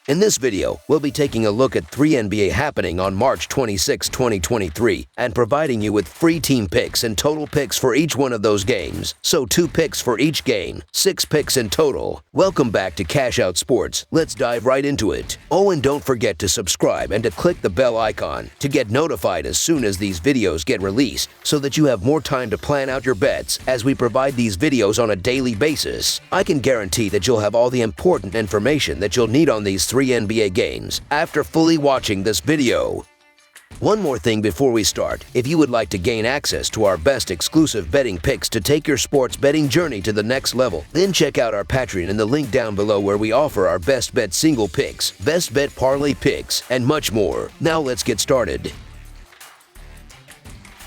In this video, we'll be taking a look at 3 NBA happening on March 26, 2023, and providing you with free team picks and total picks for each one of those games. So 2 picks for each game, 6 picks in total. Welcome back to Cash Out Sports. Let's dive right into it. Oh, and don't forget to subscribe and to click the bell icon to get notified as soon as these videos get released, so that you have more time to plan out your bets as we provide these videos on a daily basis. I can guarantee that you'll have all the important information that you'll need on these 3 NBA games after fully watching this video. One more thing before we start. If you would like to gain access to our best exclusive betting picks to take your sports betting journey to the next level, then check out our Patreon in the link down below, where we offer our best bet single picks, best bet parlay picks, and much more. Now let's get started.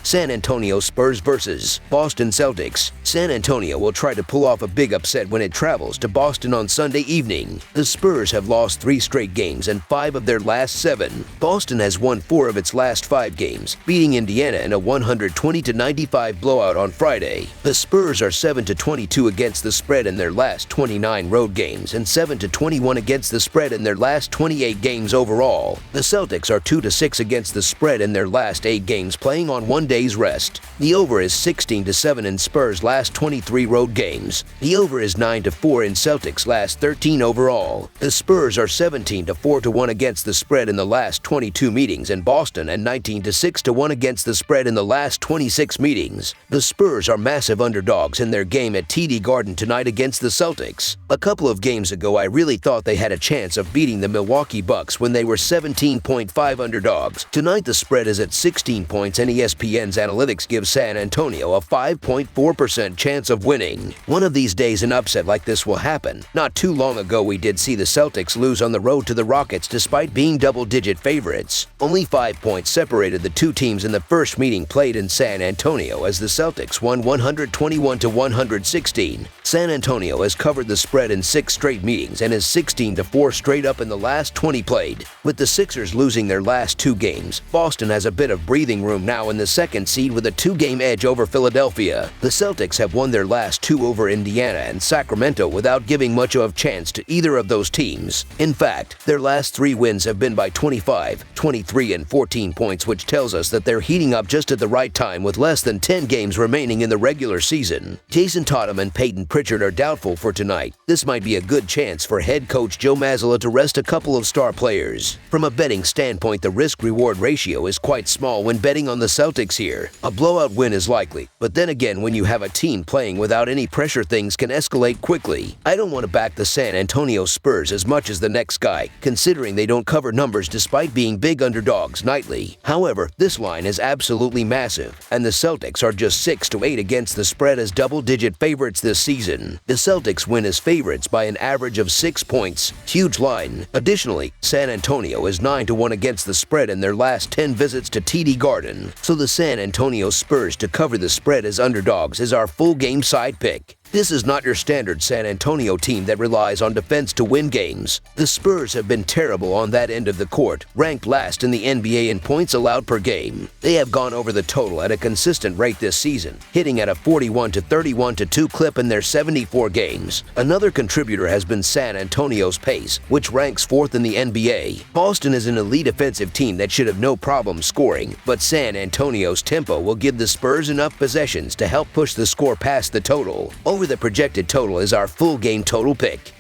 San Antonio Spurs versus Boston Celtics. San Antonio will try to pull off a big upset when it travels to Boston on Sunday evening. The Spurs have lost 3 straight games and 5 of their last 7. Boston has won 4 of its last 5 games, beating Indiana in a 120-95 blowout on Friday. The Spurs are 7-22 against the spread in their last 29 road games and 7-21 against the spread in their last 28 games overall. The Celtics are 2-6 against the spread in their last 8 games, playing on 1 day's rest. The over is 16-7 in Spurs' last 23 road games. The over is 9-4 in Celtics' last 13 overall. The Spurs are 17-4-1 against the spread in the last 22 meetings in Boston and 19-6-1 against the spread in the last 26 meetings. The Spurs are massive underdogs in their game at TD Garden tonight against the Celtics. A couple of games ago, I really thought they had a chance of beating the Milwaukee Bucks when they were 17.5 underdogs. Tonight the spread is at 16 points, and ESPN's analytics give San Antonio a 5.4% chance of winning. One of these days an upset like this will happen. Not too long ago we did see the Celtics lose on the road to the Rockets despite being double-digit favorites. Only 5 points separated the two teams in the first meeting played in San Antonio, as the Celtics won 121-116. San Antonio has covered the spread in 6 straight meetings and is 16-4 straight up in the last 20 played. With the Sixers losing their last 2 games, Boston has a bit of breathing room now in the second seed with a 2-game edge over Philadelphia. The Celtics have won their last 2 over Indiana and Sacramento without giving much of a chance to either of those teams. In fact, their last 3 wins have been by 25, 23, and 14 points, which tells us that they're heating up just at the right time with less than 10 games remaining in the regular season. Jason Tatum and Peyton Pritchard are doubtful for tonight. This might be a good chance for head coach Joe Mazzulla to rest a couple of star players. From a betting standpoint, the risk-reward ratio is quite small when betting on the Celtics here. A blowout win is likely, but then again, when you have a team playing without any pressure, things can escalate quickly. I don't want to back the San Antonio Spurs as much as the next guy, considering they don't cover numbers despite being big underdogs nightly. However, this line is absolutely massive, and the Celtics are just 6-8 against the spread as double-digit favorites this season. The Celtics win as favorites by an average of 6 points. Huge line. Additionally, San Antonio is 9-1 against the spread in their last 10 visits to TD Garden, so the San Antonio Spurs to cover the spread as underdogs is our full game side pick. This is not your standard San Antonio team that relies on defense to win games. The Spurs have been terrible on that end of the court, ranked last in the NBA in points allowed per game. They have gone over the total at a consistent rate this season, hitting at a 41-31-2 clip in their 74 games. Another contributor has been San Antonio's pace, which ranks 4th in the NBA. Boston is an elite offensive team that should have no problem scoring, but San Antonio's tempo will give the Spurs enough possessions to help push the score past the total. Over the projected total is our full game total pick.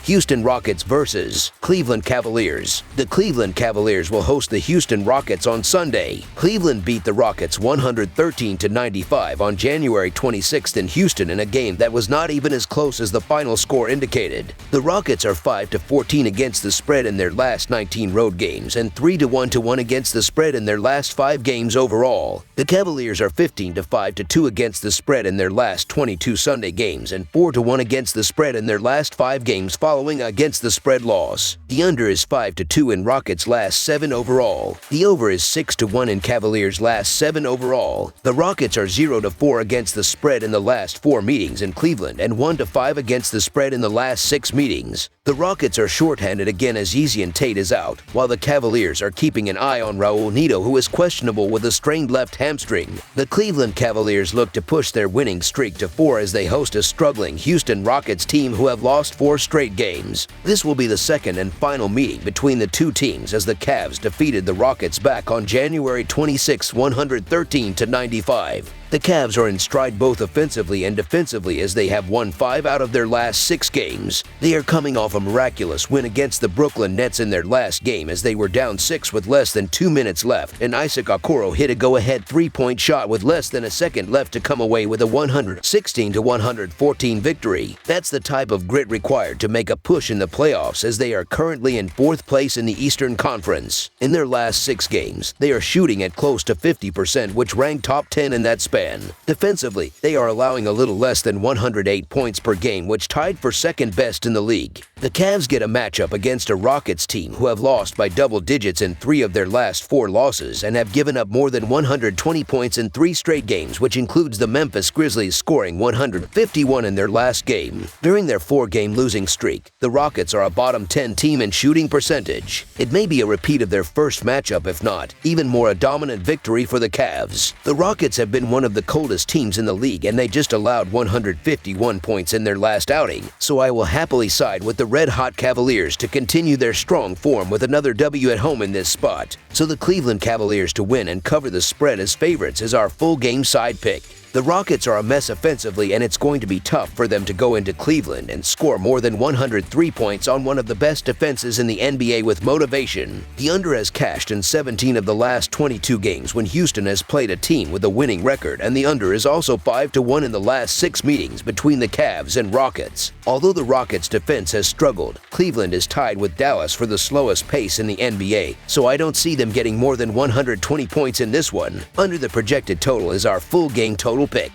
Houston Rockets versus Cleveland Cavaliers. The Cleveland Cavaliers will host the Houston Rockets on Sunday. Cleveland beat the Rockets 113-95 on January 26th in Houston in a game that was not even as close as the final score indicated. The Rockets are 5-14 against the spread in their last 19 road games and 3-1 against the spread in their last 5 games overall. The Cavaliers are 15-5-2 against the spread in their last 22 Sunday games and 4-1 against the spread in their last 5 games following following against the spread loss. The under is 5-2 in Rockets' last 7 overall. The over is 6-1 in Cavaliers' last 7 overall. The Rockets are 0-4 against the spread in the last 4 meetings in Cleveland and 1-5 against the spread in the last 6 meetings. The Rockets are shorthanded again as Yeezy and Tate is out, while the Cavaliers are keeping an eye on Raul Neto, who is questionable with a strained left hamstring. The Cleveland Cavaliers look to push their winning streak to 4 as they host a struggling Houston Rockets team who have lost 4 straight games. This will be the second and final meeting between the two teams as the Cavs defeated the Rockets back on January 26, 113-95. The Cavs are in stride both offensively and defensively as they have won 5 out of their last 6 games. They are coming off a miraculous win against the Brooklyn Nets in their last game as they were down 6 with less than 2 minutes left, and Isaac Okoro hit a go-ahead 3-point shot with less than a second left to come away with a 116-114 victory. That's the type of grit required to make a push in the playoffs as they are currently in 4th place in the Eastern Conference. In their last 6 games, they are shooting at close to 50%, which ranked top 10 in that span. Defensively, they are allowing a little less than 108 points per game, which tied for second best in the league. The Cavs get a matchup against a Rockets team who have lost by double digits in 3 of their last 4 losses and have given up more than 120 points in 3 straight games, which includes the Memphis Grizzlies scoring 151 in their last game. During their 4-game losing streak, the Rockets are a bottom 10 team in shooting percentage. It may be a repeat of their first matchup, if not, even more a dominant victory for the Cavs. The Rockets have been one of the coldest teams in the league, and they just allowed 151 points in their last outing, so I will happily side with the red-hot Cavaliers to continue their strong form with another W at home in this spot. So the Cleveland Cavaliers to win and cover the spread as favorites is our full game side pick. The Rockets are a mess offensively, and it's going to be tough for them to go into Cleveland and score more than 103 points on one of the best defenses in the NBA with motivation. The under has cashed in 17 of the last 22 games when Houston has played a team with a winning record, and the under is also 5-1 in the last 6 meetings between the Cavs and Rockets. Although the Rockets' defense has struggled, Cleveland is tied with Dallas for the slowest pace in the NBA, so I don't see them getting more than 120 points in this one. Under the projected total is our full game total pick.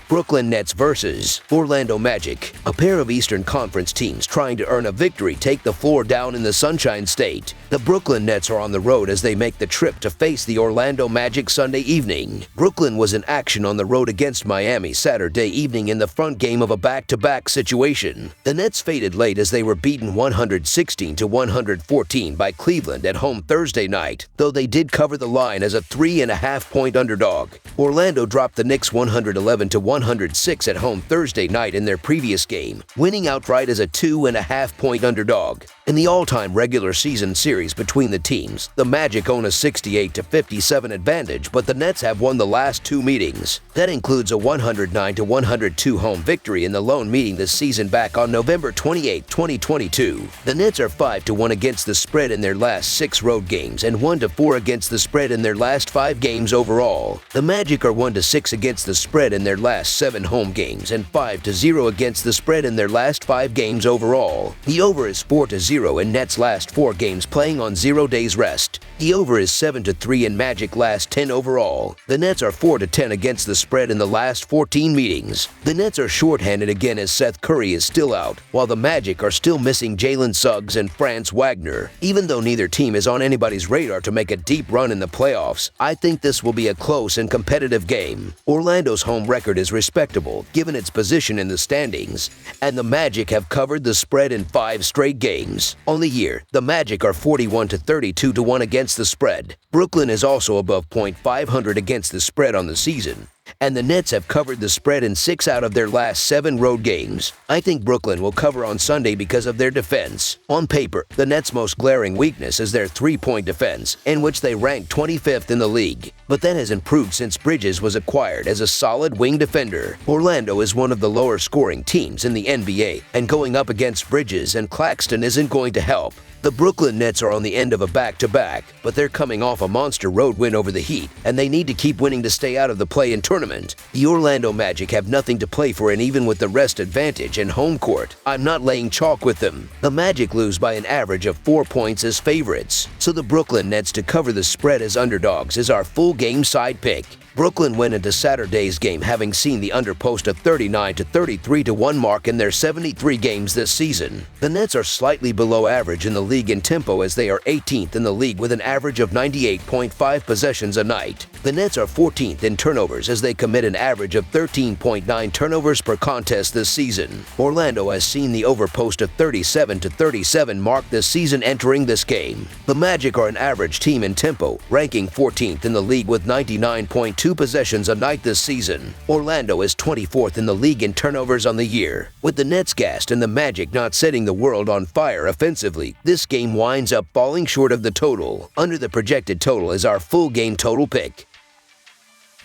Brooklyn Nets versus Orlando Magic. A pair of Eastern Conference teams trying to earn a victory take the floor down in the Sunshine State. The Brooklyn Nets are on the road as they make the trip to face the Orlando Magic Sunday evening. Brooklyn was in action on the road against Miami Saturday evening in the front game of a back-to-back situation. The Nets faded late as they were beaten 116-114 by Cleveland at home Thursday night, though they did cover the line as a 3.5-point underdog. Orlando dropped the Knicks 111-106 at home Thursday night in their previous game, winning outright as a 2.5-point underdog. In the all-time regular season series between the teams, the Magic own a 68-57 advantage, but the Nets have won the last 2 meetings. That includes a 109-102 home victory in the lone meeting this season back on November 28, 2022. The Nets are 5-1 against the spread in their last 6 road games and 1-4 against the spread in their last 5 games overall. The Magic are 1-6 against the spread in their last 7 home games and 5-0 against the spread in their last 5 games overall. The over is 4-0 in Nets' last 4 games playing on 0 days rest. The over is 7-3 in Magic last 10 overall. The Nets are 4-10 against the spread in the last 14 meetings. The Nets are shorthanded again as Seth Curry is still out, while the Magic are still missing Jalen Suggs and Franz Wagner. Even though neither team is on anybody's radar to make a deep run in the playoffs, I think this will be a close and competitive game. Orlando's home record is respectable given its position in the standings, and the Magic have covered the spread in 5 straight games. On the year, the Magic are 41-32-1 against the spread. Brooklyn is also above .500 against the spread on the season, and the Nets have covered the spread in 6 out of their last 7 road games. I think Brooklyn will cover on Sunday because of their defense. On paper, the Nets' most glaring weakness is their 3-point defense, in which they rank 25th in the league. But that has improved since Bridges was acquired as a solid wing defender. Orlando is one of the lower-scoring teams in the NBA, and going up against Bridges and Claxton isn't going to help. The Brooklyn Nets are on the end of a back-to-back, but they're coming off a monster road win over the Heat, and they need to keep winning to stay out of the play-in tournament. The Orlando Magic have nothing to play for, and even with the rest advantage and home court, I'm not laying chalk with them. The Magic lose by an average of 4 points as favorites, so the Brooklyn Nets to cover the spread as underdogs is our full game side pick. Brooklyn went into Saturday's game having seen the under post a 39 to 33 to 1 mark in their 73 games this season. The Nets are slightly below average in the league in tempo as they are 18th in the league with an average of 98.5 possessions a night. The Nets are 14th in turnovers as they commit an average of 13.9 turnovers per contest this season. Orlando has seen the over post a 37 to 37 mark this season entering this game. The Magic are an average team in tempo, ranking 14th in the league with 99.2 possessions a night this season. Orlando is 24th in the league in turnovers on the year. With the Nets gassed and the Magic not setting the world on fire offensively, this game winds up falling short of the total. Under the projected total is our full game total pick.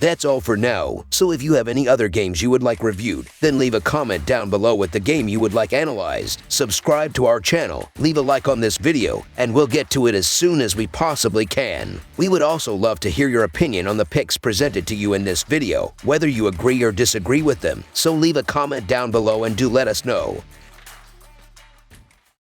That's all for now, so if you have any other games you would like reviewed, then leave a comment down below with the game you would like analyzed. Subscribe to our channel, leave a like on this video, and we'll get to it as soon as we possibly can. We would also love to hear your opinion on the picks presented to you in this video, whether you agree or disagree with them, so leave a comment down below and do let us know.